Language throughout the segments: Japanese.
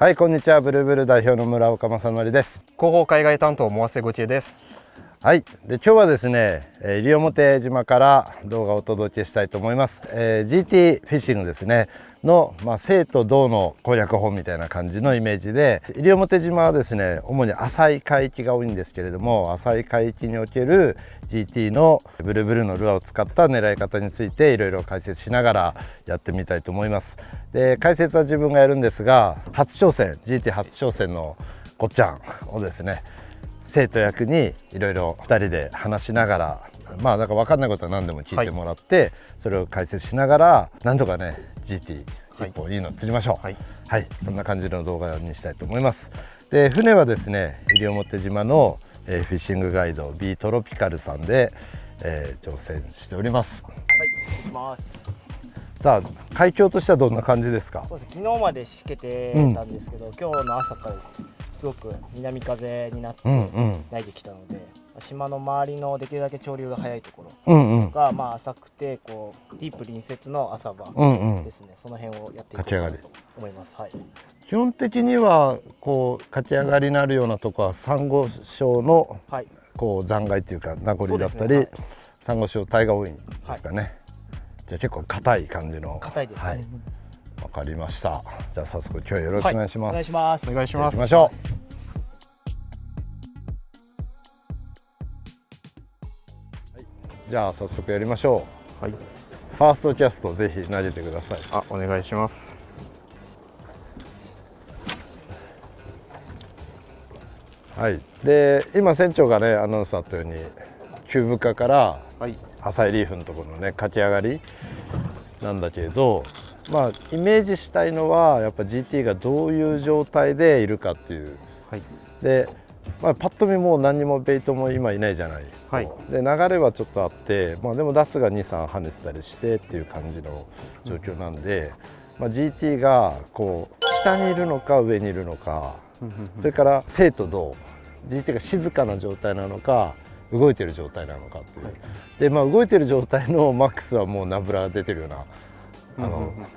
はい、こんにちは。ブルーブル代表の村岡正則です。広報海外担当モアセゴチエです。はい、で今日はですね、西表島から動画をお届けしたいと思います。GT フィッシングですねの、静と動の攻略法みたいな感じのイメージで、西表島はですね、主に浅い海域が多いんですけれども、浅い海域における GT のブルブルのルアーを使った狙い方についていろいろ解説しながらやってみたいと思います。で、解説は自分がやるんですが、初挑戦 GT 初挑戦のこっちゃんをですね、生徒役にいろいろ2人で話しながら、だから分かんないことは何でも聞いてもらって、それを解説しながらなんとかね GT 一本いいの釣りましょう。はい、そんな感じの動画にしたいと思います。で、船はですね、西表島のフィッシングガイド B トロピカルさんで、乗船しております。さあ、海峡としてはどんな感じですか？そうです。昨日までしけてたんですけど、今日の朝からすごく南風になって慣れてきたので、島の周りのできるだけ潮流が速いところが、浅くてこうディープ隣接の浅場ですね、その辺をやっていこうと思います。基本的にはこう勝ち上がりになるようなところはサンゴ礁のこう残骸というか名残だったり、サンゴ礁帯が多いんですかね。じゃあ結構硬い感じの。硬いですね。わかりました。じゃあ早速今日はよろしくお願いします。お願いします。お願いします。行きましょう。じゃあ早速やりましょう。ファーストキャストぜひ投げてください。お願いします。はい。で、今船長がねアナウンスあったように、キューブ化から浅いリーフのところのね駆け上がりなんだけれど、イメージしたいのはやっぱ GT がどういう状態でいるかっていう。で、パッと見もう何にもベイトも今いないじゃない。で、流れはちょっとあって、でもダツが2、3跳ねてたりしてっていう感じの状況なんで、GT がこう下にいるのか上にいるのか、それから静と動、GT が静かな状態なのか動いてる状態なのかっていう。で、動いてる状態のマックスはもうナブラ出てるような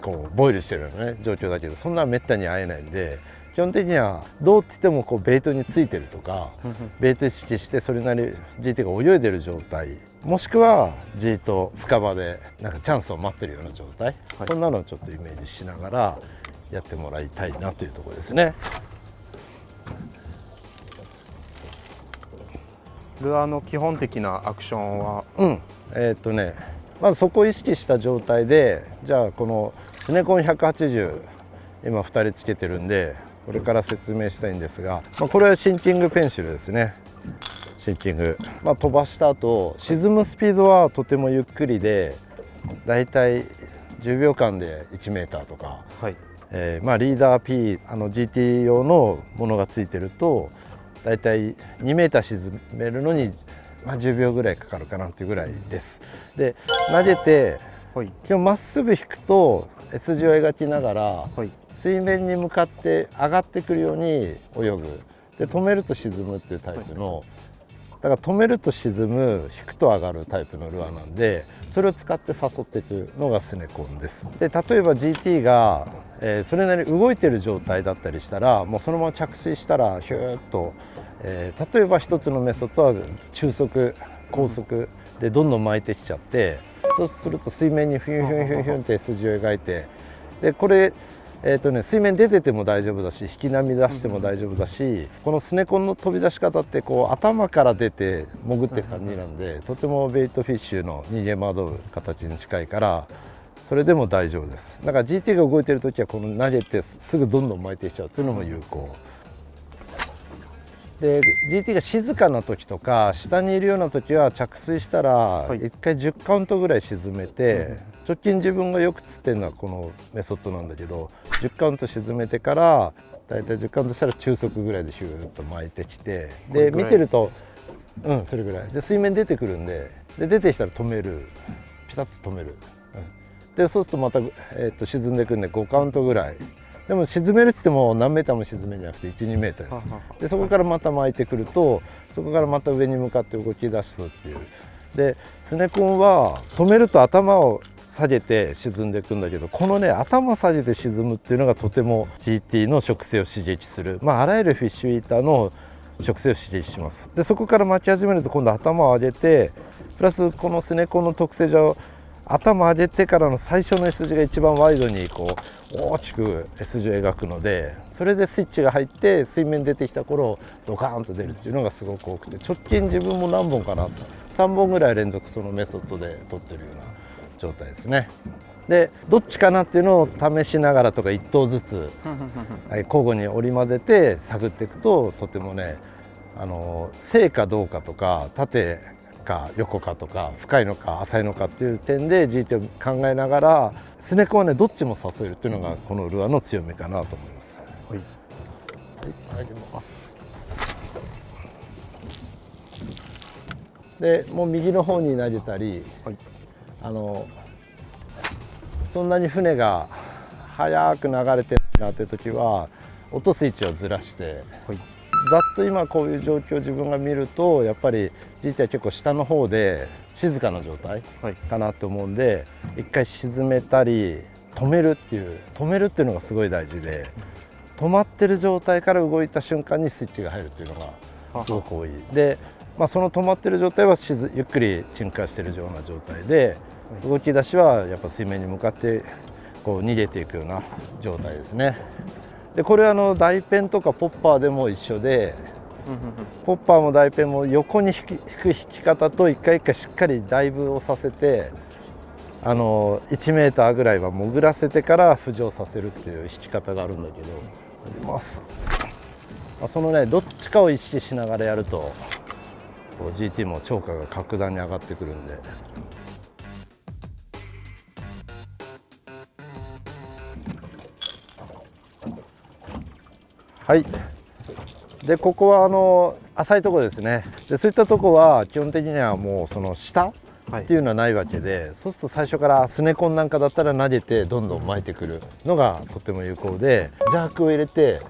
こうボイルしてるようなね状況だけど、そんなめったに会えないんで、基本的にはどうって言ってもこうベイトについてるとか、ベイト意識してそれなり GT が泳いでる状態、もしくは G と深場でなんかチャンスを待ってるような状態、そんなのをちょっとイメージしながらやってもらいたいなというところですね。ルアーの基本的なアクションは、まずそこを意識した状態で、じゃあこのスネコン180今2人つけてるんで、これから説明したいんですが、これはシンキングペンシルですね。シンキング、飛ばした後沈むスピードはとてもゆっくりで、だいたい10秒間で1メーターとか、リーダー P GT 用のものがついてるとだいたい2メーター沈めるのに10秒ぐらいかかるかなっていうぐらいです。で、投げて基本まっすぐ引くと S 字を描きながら水面に向かって上がってくるように泳ぐ。で、止めると沈むっていうタイプの、だから止めると沈む、引くと上がるタイプのルアーなんで、それを使って誘っていくのがスネコンです。で、例えば GT が、それなりに動いてる状態だったりしたら、もうそのまま着水したらヒューッと、例えば一つのメソッドは中速高速でどんどん巻いてきちゃって、そうすると水面にフィュンフィュンフィュンフィュンって筋を描いて、でこれ水面出てても大丈夫だし、引き波出しても大丈夫だし、このスネコンの飛び出し方ってこう頭から出て潜っていく感じなんで、とてもベイトフィッシュの逃げ惑う形に近いから、それでも大丈夫です。だから GT が動いてる時はこの投げてすぐどんどん巻いてきちゃうっていうのも有効で、 GT が静かな時とか下にいるような時は着水したら1回10カウントぐらい沈めて、直近自分がよく釣ってるのはこのメソッドなんだけど、10カウント沈めてからだいたい10カウントしたら中速ぐらいでヒューッと巻いてきて、で見てるとそれぐらいで水面出てくるんで、出てきたら止める、ピタッと止める、でそうするとまた、沈んでくるんで5カウントぐらい。でも沈めるっつっても何メーターも沈めるんじゃなくて 1、2メーターです。でそこからまた巻いてくると、そこからまた上に向かって動き出すっていう。でスネコンは止めると頭を下げて沈んでいくんだけど、このね頭下げて沈むっていうのがとても GT の食性を刺激する、あらゆるフィッシュイーターの食性を刺激します。でそこから巻き始めると今度頭を上げて、プラスこのスネコの特性上頭上げてからの最初の S 字が一番ワイドにこう大きく S 字を描くので、それでスイッチが入って水面出てきた頃ドカーンと出るっていうのがすごく多くて、直近自分も何本かな3本ぐらい連続そのメソッドで撮ってるような状態ですね。でどっちかなっていうのを試しながらとか1頭ずつ交互に織り交ぜて探っていくと、とてもね正かどうかとか縦か横かとか深いのか浅いのかっていう点で GT を考えながら、スネコはねどっちも誘えるっていうのがこのルアーの強みかなと思います。はい、はい、入ります。でもう右の方に投げたり、はい、そんなに船が速く流れてるなっていう時は落とす位置をずらして、はい、ざっと今こういう状況を自分が見るとやっぱり GT は結構下の方で静かな状態かなと思うんで、一回沈めたり止めるっていうのがすごい大事で、止まってる状態から動いた瞬間にスイッチが入るっていうのがすごく多いで、その止まってる状態はゆっくり沈下してるような状態で、動き出しはやっぱ水面に向かってこう逃げていくような状態ですね。でこれは大ペンとかポッパーでも一緒で、ポッパーも大ペンも横に引く引き方と一回一回しっかりダイブをさせて1メーターぐらいは潜らせてから浮上させるっていう引き方があるんだけど、あります。そのねどっちかを意識しながらやるとGT も釣果が格段に上がってくるんで。はい、でここは浅いところですね。でそういったところは基本的にはもうその下っていうのはないわけで、そうすると最初からスネコンなんかだったら投げてどんどん巻いてくるのがとても有効で、ジャークを入れて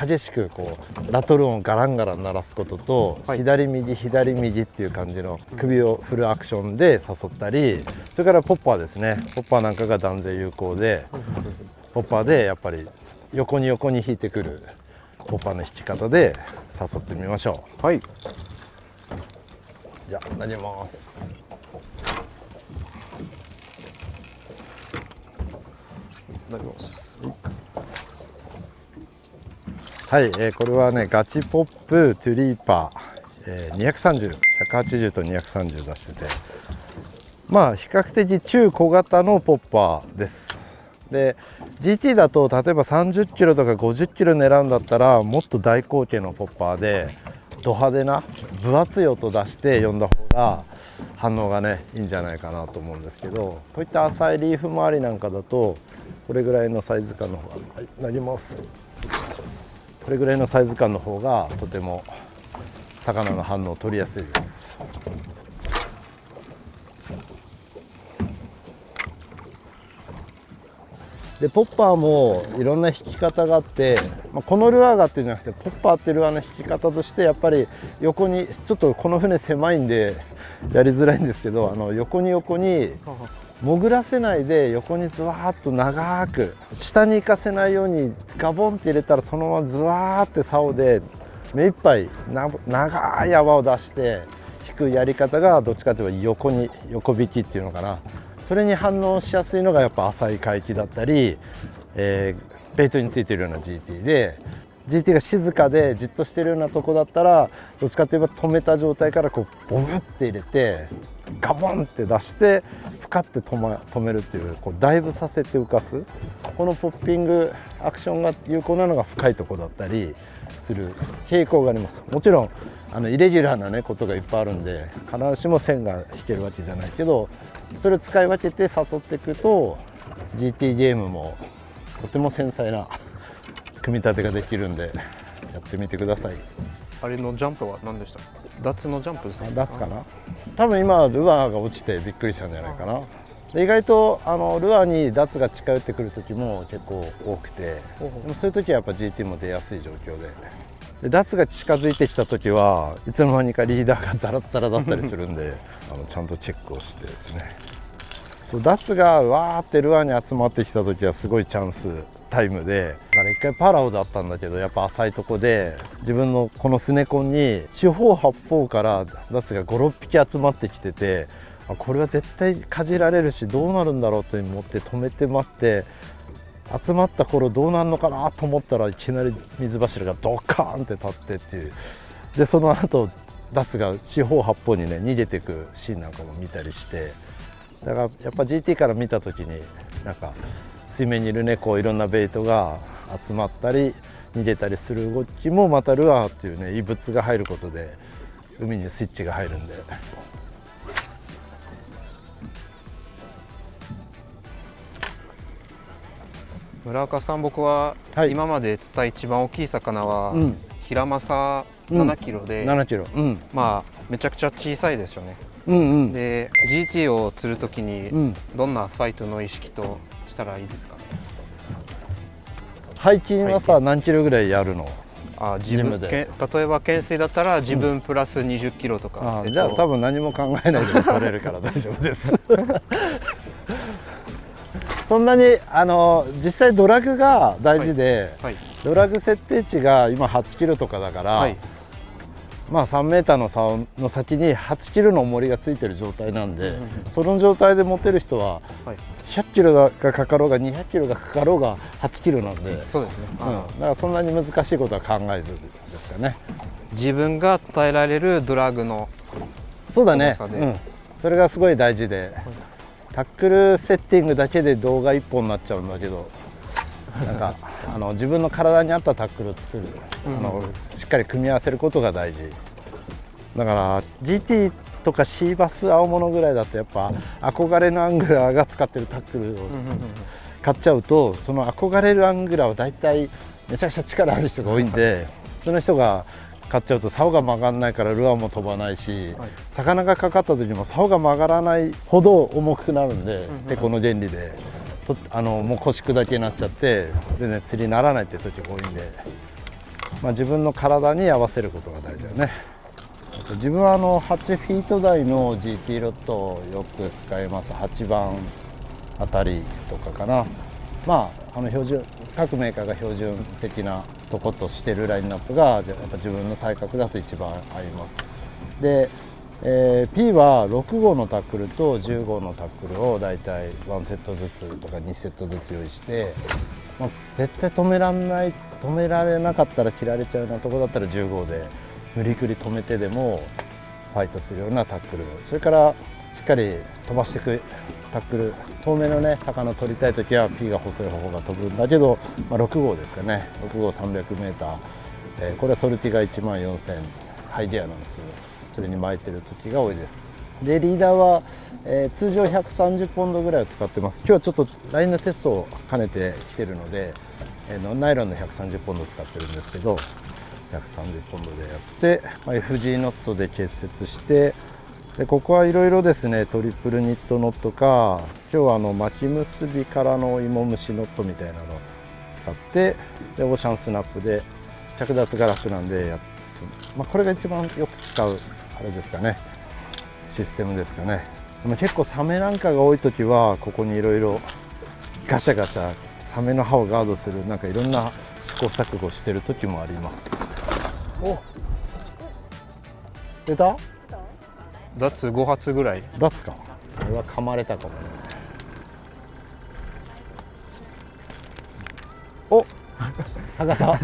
激しくこうラトル音をガランガラン鳴らすことと、左右左右っていう感じの首を振るアクションで誘ったり、それからポッパーですね。ポッパーなんかが断然有効で、ポッパーでやっぱり横に引いてくるポッパーの引き方で誘ってみましょう。はい、じゃあ投げます。投げます。はい、これはねガチポップトゥリーパー、230、180と230出してて、比較的中小型のポッパーです。で GT だと例えば30キロとか50キロ狙うんだったらもっと大口径のポッパーでド派手な分厚い音出して呼んだ方が反応がねいいんじゃないかなと思うんですけど、こういった浅いリーフ周りなんかだとこれぐらいのサイズ感の方が、はい、なります。これぐらいのサイズ感の方がとても魚の反応を取りやすいです。でポッパーもいろんな引き方があって、このルアーがっていうんじゃなくてポッパーっていうルアーの引き方としてやっぱり横にちょっとこの船狭いんでやりづらいんですけど、横に潜らせないで横にズワーッと長く下に行かせないようにガボンって入れたらそのままズワーって竿で目いっぱい長い泡を出して引くやり方がどっちかというと横引きっていうのかな。それに反応しやすいのがやっぱ浅い海域だったり、ベイトについているような GT で GT が静かでじっとしているようなとこだったらどっちかといえば止めた状態からこうボブって入れてガボンって出してふかって止めるっていう、ダイブさせて浮かすこのポッピングアクションが有効なのが深いとこだったりする傾向があります。もちろんイレギュラーなねことがいっぱいあるんで必ずしも線が引けるわけじゃないけど、それを使い分けて誘っていくと GT ゲームもとても繊細な組み立てができるんでやってみてください。あれのジャンプは何でした？ダツのジャンプですね。ダツかな。多分今ルアーが落ちてびっくりしたんじゃないかな。で意外とルアーにダツが近寄ってくる時も結構多くて、でもそういう時はやっぱ GT も出やすい状況で、ダツが近づいてきた時はいつの間にかリーダーがザラッザラだったりするんでちゃんとチェックをしてですね、そうダツがわーってルアーに集まってきた時はすごいチャンスタイムで、だから一回パラオだったんだけど、やっぱ浅いとこで自分のこのスネコンに四方八方からダツが56匹集まってきてて、これは絶対かじられるしどうなるんだろうと思って止めて待って、集まった頃どうなるのかなと思ったらいきなり水柱がドカーンって立ってっていう、でその後ダツが四方八方にね逃げていくシーンなんかも見たりして、だからやっぱ GT から見た時になんか水面にいるねこういろんなベイトが集まったり逃げたりする動きもまたルアーっていうね異物が入ることで海にスイッチが入るんで。村岡さん、僕ははい今まで釣った一番大きい魚は、うんヒラマサ7キロで、 7キロ、うん、まあめちゃくちゃ小さいですよね。うんうんで GT を釣るときうにん、どんなファイトの意識としたらいいですか？背筋はさ、何キロぐらいやるの？自分ジムで例えば懸垂だったら自分プラス20キロとか、じゃあ多分何も考えないでも取れるから大丈夫ですそんなに実際ドラグが大事で、はいドラグ設定値が今8キロとかだから、はい、まあ3メーターの竿の先に8キロの重りがついてる状態なんで、うんうんその状態で持てる人ははい、 100キロがかかろうが200キロがかかろうが8キロなんで、そうですね、だからそんなに難しいことは考えずですかね。自分が耐えられるドラッグのそうだね、重さでそれがすごい大事で、タックルセッティングだけで動画1本になっちゃうんだけど、なんか自分の体に合ったタックルを作る、しっかり組み合わせることが大事だから、 GT とか C バス青物ぐらいだとやっぱ憧れのアングラーが使ってるタックルを買っちゃうと、その憧れるアングラーは大体めちゃくちゃ力ある人が多いんで、普通の人が買っちゃうと竿が曲がらないからルアーも飛ばないし、はい、魚がかかった時も竿が曲がらないほど重くなるんで、てこの原理でもう腰砕けになっちゃって全然釣りにならないっていう時が多いんで、自分の体に合わせることが大事だよね。自分は8フィート台の GT ロッドをよく使います。8番あたりとかかな。標準各メーカーが標準的なとことしてるラインナップがやっぱ自分の体格だと一番合います。で、P は6号のタックルと10号のタックルをだいたい1セットずつとか2セットずつ用意して、絶対止められなかったら切られちゃうようなとこだったら10号で無理くり止めてでもファイトするようなタックル、それからしっかり飛ばしていくタックル、遠めのね魚取りたい時は P が細い方が飛ぶんだけど、6号ですかね、6号 300m、これはソルティが14000ハイギアなんですけど、それに巻いてる時が多いです。でリーダーは、通常130ポンドぐらいを使ってます。今日はちょっとラインのテストを兼ねてきてるので、ナイロンの130ポンドを使ってるんですけど、130ポンドでやって、FG ノットで結節して、でここはいろいろですね、トリプルニットノットか、今日は巻き結びからの芋虫ノットみたいなのを使って、でオーシャンスナップで着脱が楽なんでこれが一番よく使うあれですかね、システムですかね。でも結構サメなんかが多い時はここにいろいろガシャガシャサメの歯をガードするなんかいろんな試行錯誤してる時もあります。お、出た？ダツ5発ぐらい。ダツか。これは噛まれたかもね。お、博多。は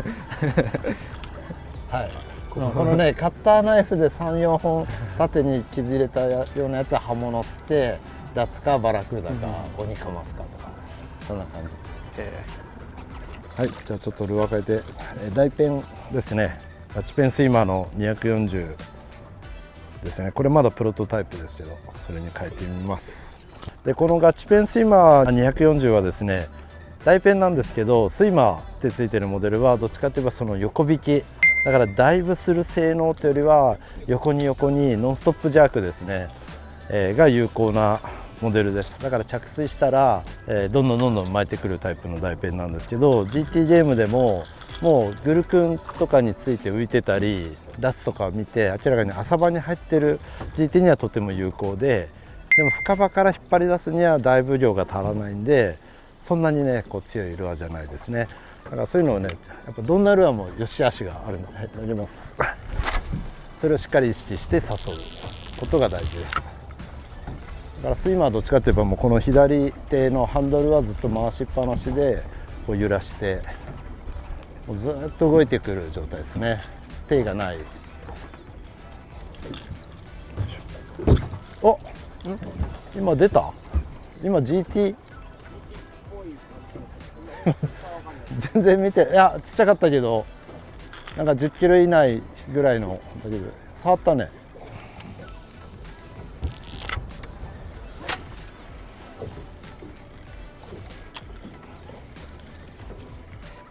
い。このねカッターナイフで3、4本縦に傷入れたようなやつは刃物っつって、ダツかバラクーダか鬼カマスかとか、そんな感じ。はい、じゃあちょっとルアー変えて、大ペンですね。ガチペンスイマーの240ですね。これまだプロトタイプですけど、それに変えてみます。でこのガチペンスイマー240はですね、大ペンなんですけど、スイマーってついてるモデルはどっちかといえばその横引きだから、ダイブする性能というよりは横にノンストップジャークですね、が有効なモデルです。だから着水したら、どんどん巻いてくるタイプの大ペンなんですけど、 GT ゲームでももうグルクンとかについて浮いてたりダツとかを見て明らかに浅場に入ってる GT にはとても有効で、でも深場から引っ張り出すにはだいぶ量が足らないんで、そんなにねこう強いルアーじゃないですね。だからそういうのをね、やっぱどんなルアーも良し悪しがあるので乗ります。それをしっかり意識して誘うことが大事です。だからスイマーはどっちかといえばもうこの左手のハンドルはずっと回しっぱなしでこう揺らしてもうずっと動いてくる状態ですね。ステイがない。お、今出た？今 GT 全然見て、いやちっちゃかったけどなんか10キロ以内ぐらいのだけど触ったね。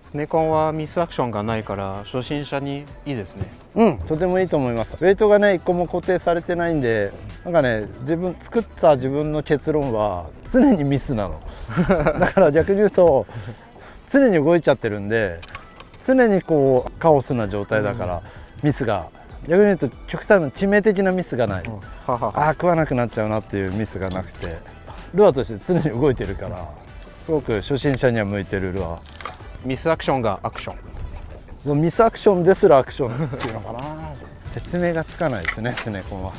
スネコンはミスアクションがないから初心者にいいですね。うん、とてもいいと思います。ウェイトがね1個も固定されてないんで、なんかね作った自分の結論は常にミスなの。だから逆に言うと常に動いちゃってるんで、常にこうカオスな状態だからミスが、逆に言うと極端な致命的なミスがない。ああ食わなくなっちゃうなっていうミスがなくて、ルアーとして常に動いてるからすごく初心者には向いてるルアー。ミスアクションがアクション。そのミスアクションですらアクションっていうのかな。説明がつかないですね、スネコンは。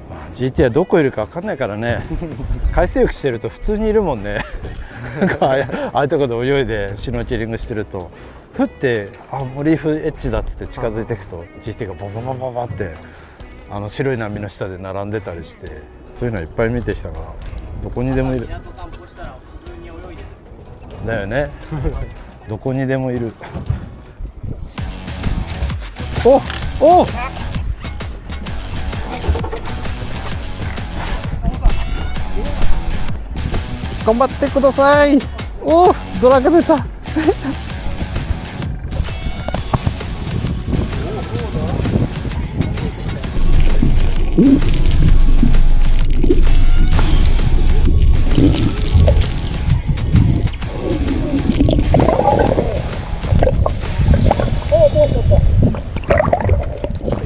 まあ、GT はどこいるか分かんないからね。海水浴してると普通にいるもんね。なんかああいうとこで泳いでシュノーケリングしてると、ふってモリーフエッジだっつって近づいていくと GT がバババババって白い波の下で並んでたりして、そういうのいっぱい見てきたからどこにでもいる。だよね。どこにでもいる。お頑張ってください。おドラが出た。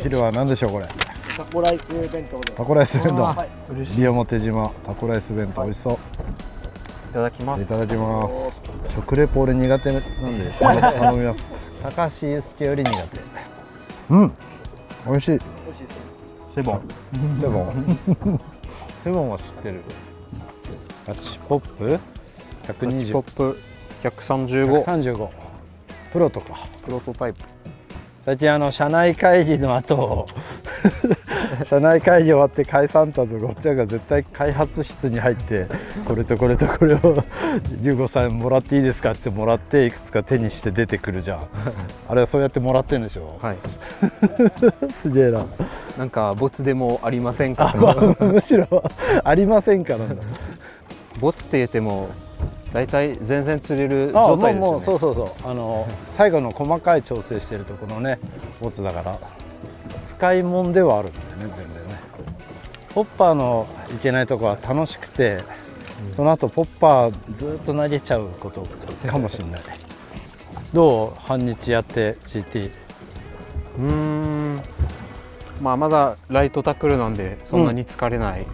昼は何でしょうこれ。タコライス弁当で。タコライス弁当。はい、西表島タコライス弁当美味しそう。いただきます。いただきます。食レポ俺苦手なんで頼みます。高橋祐介より苦手。うん、美味しい。美味しいです。セボン。セボン。セボンは知ってる。ガチポップ120。ポップ135。135。プロとか。プロトタイプ。最近社内会議の後社内会議終わって解散だとごっちゃんが絶対開発室に入ってこれとこれとこれを龍吾さんもらっていいですかってもらっていくつか手にして出てくるじゃん。あれはそうやってもらってんでしょ。はい。すげえな。なんかボツでもありませんか。むしろありませんかなんだ。ボツって言っても大体全然釣れる状態ですよね。もうそうそうそう、最後の細かい調整してるところのねボツだから使い物ではあるんだよね全然ね。ポッパーのいけないところは楽しくて、その後ポッパーずっと投げちゃうことかもしれない。どう半日やって GT。まあまだライトタックルなんでそんなに疲れない。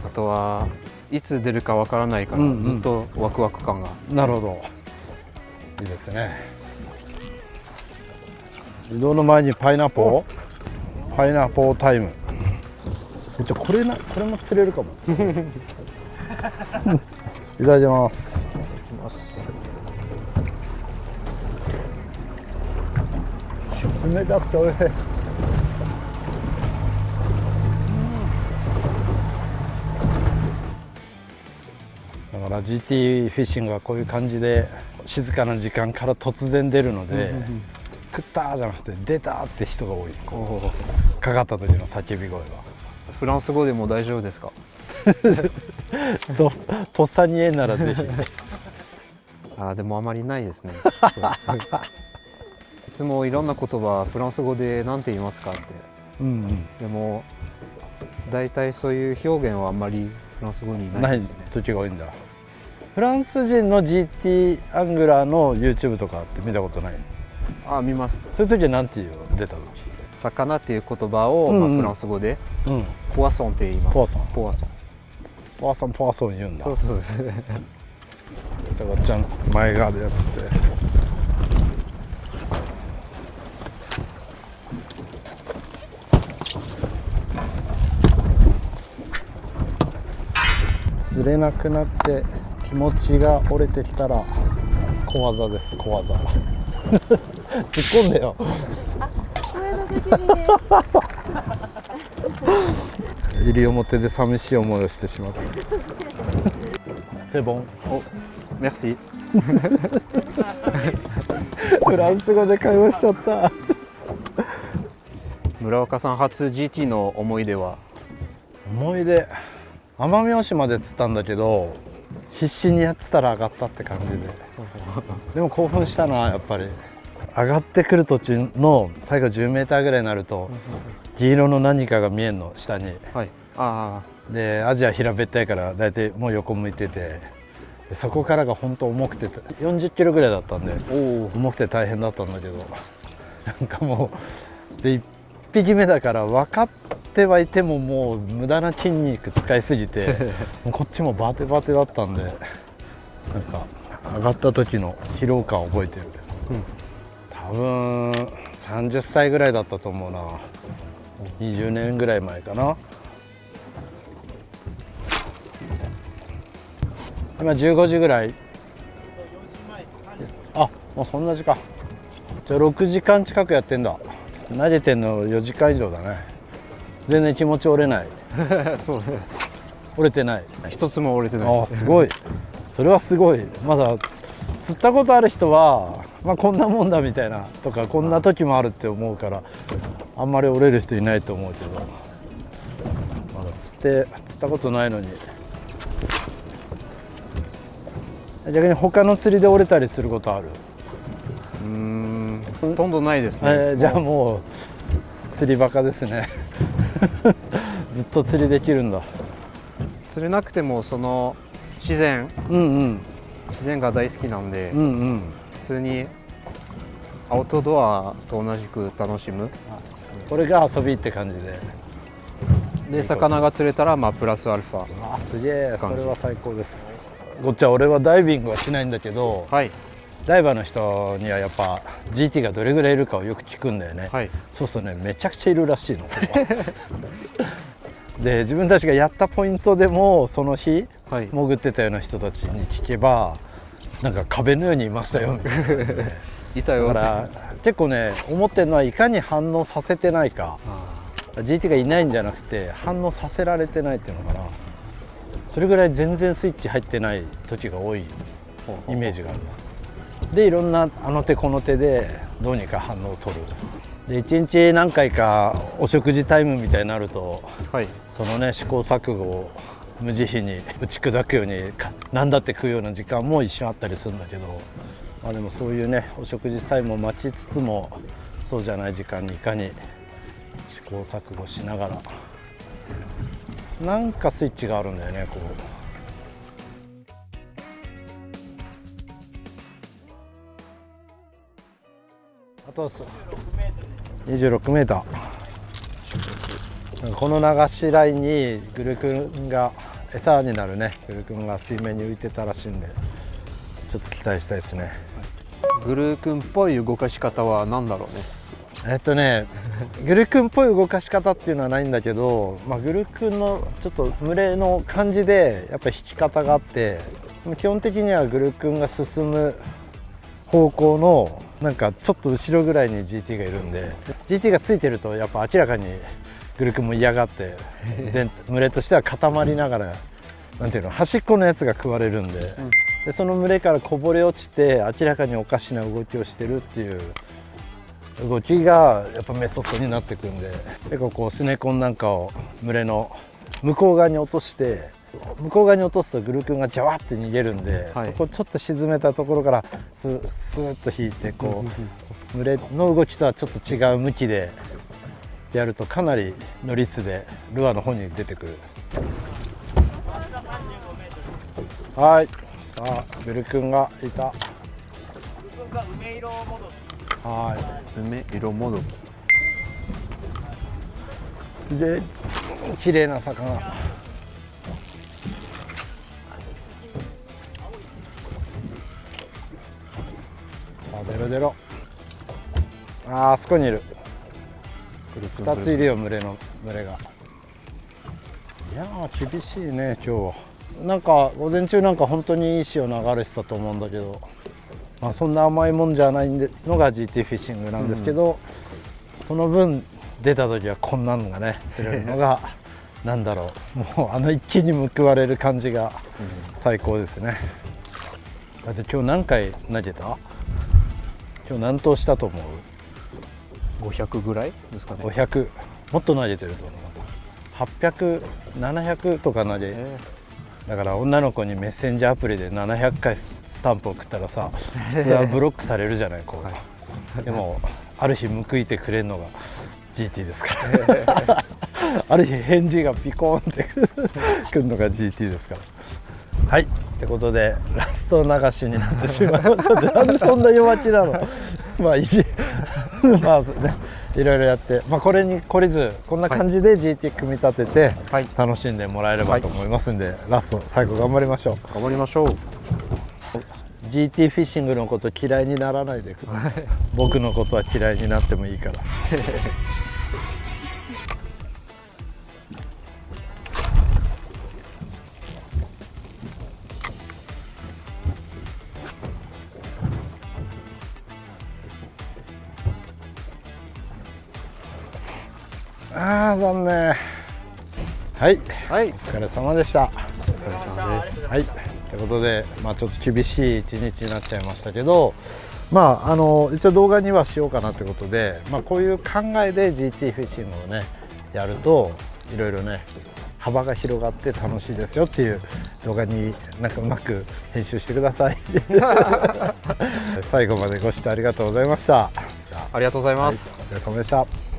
あとはいつ出るかわからないからずっとワクワク感が。なるほど、いいですね。移動の前にパイナポータイム。じゃこれも釣れるかも。いただきます。冷たくておいしい。だから GT フィッシングはこういう感じで静かな時間から突然出るので、食ったじゃなくて出たって人が多い。かかった時の叫び声は。フランス語でも大丈夫ですか。とっさに言えんならぜひ。でもあまりないですね。いつもいろんな言葉フランス語で何て言いますかって。でも大体そういう表現はあんまりフランス語にない時が多いんだ。フランス人の GT アングラーの YouTube とかって見たことない？見ます。そういう時は何て言うの？出た時。魚っていう言葉を、フランス語で、ポワソンって言います。ポワソポワソンポワソン言うんだ。そうそうです北川ちゃん前側でやってて、釣れなくなって気持ちが折れてきたら小技です。小技突っ込んでよ。西表で寂しい思いをしてしまった。セボン。お、メルシー。フランス語で会話しちゃった。村岡さん初 GT の思い出は？思い出、奄美大島で釣ったんだけど必死にやってたら上がったって感じででも興奮したな。やっぱり上がってくる途中の最後10メーターぐらいになると銀色の何かが見えるの下に。はい。あでアジア平べったいから大体もう横向いてて、でそこからが本当重くて40キロぐらいだったんで重くて大変だったんだけど、なんかもうで1匹目だから分かってはいてももう無駄な筋肉使いすぎてもうこっちもバテバテだったんで、なんか上がった時の疲労感を覚えてる。多分30歳ぐらいだったと思うな。20年ぐらい前かな。今15時ぐらい。あ、もうそんな時間。じゃあ6時間近くやってんだ。投げてんの4時間以上だね。全然気持ち折れない。そうね。折れてない。一つも折れてない。あ、すごい。それはすごい。まだ釣ったことある人は、まあ、こんなもんだみたいなとかこんな時もあるって思うからあんまり折れる人いないと思うけど、まだ釣ったことないのに。逆に他の釣りで折れたりすることある？ほとんどないですね。じゃあもう釣りバカですね。ずっと釣りできるんだ。釣れなくてもその自然が大好きなんで、普通にアウトドアと同じく楽しむ。これが遊びって感じで魚が釣れたらまあプラスアルファ。あ、すげえ、それは最高です。こっちは俺はダイビングはしないんだけど、はい、ダイバーの人にはやっぱ GT がどれぐらいいるかをよく聞くんだよね。はい、そうするとね、めちゃくちゃいるらしいの。で自分たちがやったポイントでもその日、はい、潜ってたような人たちに聞けばなんか壁のようにいましたよみたいな。いたよ。だから結構ね思ってるのはいかに反応させてないか。GT がいないんじゃなくて反応させられてないっていうのかな。それぐらい全然スイッチ入ってない時が多いイメージがある。でいろんなあの手この手でどうにか反応を取る。で1日何回かお食事タイムみたいになると、はい、そのね試行錯誤を無慈悲に打ち砕くように何だって食うような時間も一瞬あったりするんだけど、まあ、でもそういうねお食事タイムを待ちつつもそうじゃない時間にいかに試行錯誤しながらなんかスイッチがあるんだよね。こうあと26メーター。この流し台にグルクンが餌になるねグルクンが水面に浮いてたらしいんでちょっと期待したいですね。グルクンっぽい動かし方は何だろうね。グルクンっぽい動かし方っていうのはないんだけど、まあ、グルクンのちょっと群れの感じでやっぱり引き方があって、基本的にはグルクンが進む方向のなんかちょっと後ろぐらいに GT がいるんで GT がついてるとやっぱ明らかにグルクンも嫌がって群れとしては固まりながらなんていうの端っこのやつが食われるんで、でその群れからこぼれ落ちて明らかにおかしな動きをしてるっていう動きがやっぱメソッドになってくんで、結構こうスネコンなんかを群れの向こう側に落として向こう側に落とすとグルクンがジャワって逃げるんで、はい、そこちょっと沈めたところからスーッと引いてこう群れの動きとはちょっと違う向きでやるとかなりの率でルアーの方に出てくる。はい、さあグルクンがいた。梅色もどき。はい、梅色もどき。すげえ綺麗な魚。出ろ。あそこにいる。2ついるよ、群れが。いやー厳しいね今日は。なんか午前中なんか本当にいい潮流れてたと思うんだけど、まあ、そんな甘いもんじゃないのが GT フィッシングなんですけど、その分出た時はこんなのがね釣れるのがなんだろう、もう一気に報われる感じが最高ですね。だって今日何回投げた？今日何投したと思う500ぐらいですかね。？500、もっと投げてると思う。800、700とか投げ、だから女の子にメッセンジャーアプリで700回スタンプ送ったらさ、普通はブロックされるじゃないこう、でもある日報いてくれるのが GT ですからある日返事がピコーンってくるのが GT ですから。はい、ってことでラスト流しになってしまいました。なんでそんな弱気なのまあいいまあね、いろいろやって、まあ、これに懲りずこんな感じで GT 組み立てて楽しんでもらえればと思いますんで、ラスト最後頑張りましょう。頑張りましょう。GT フィッシングのこと嫌いにならないでください僕のことは嫌いになってもいいから残念。はい、はい、お疲れ様でした。お疲れ様です。はい、ということで、まあ、ちょっと厳しい一日になっちゃいましたけど、まあ、一応動画にはしようかなということで、まあ、こういう考えで GT フィッシングをねやるといろいろね幅が広がって楽しいですよっていう動画になんかうまく編集してください最後までご視聴ありがとうございました。ありがとうございます。はい、お疲れ様でした。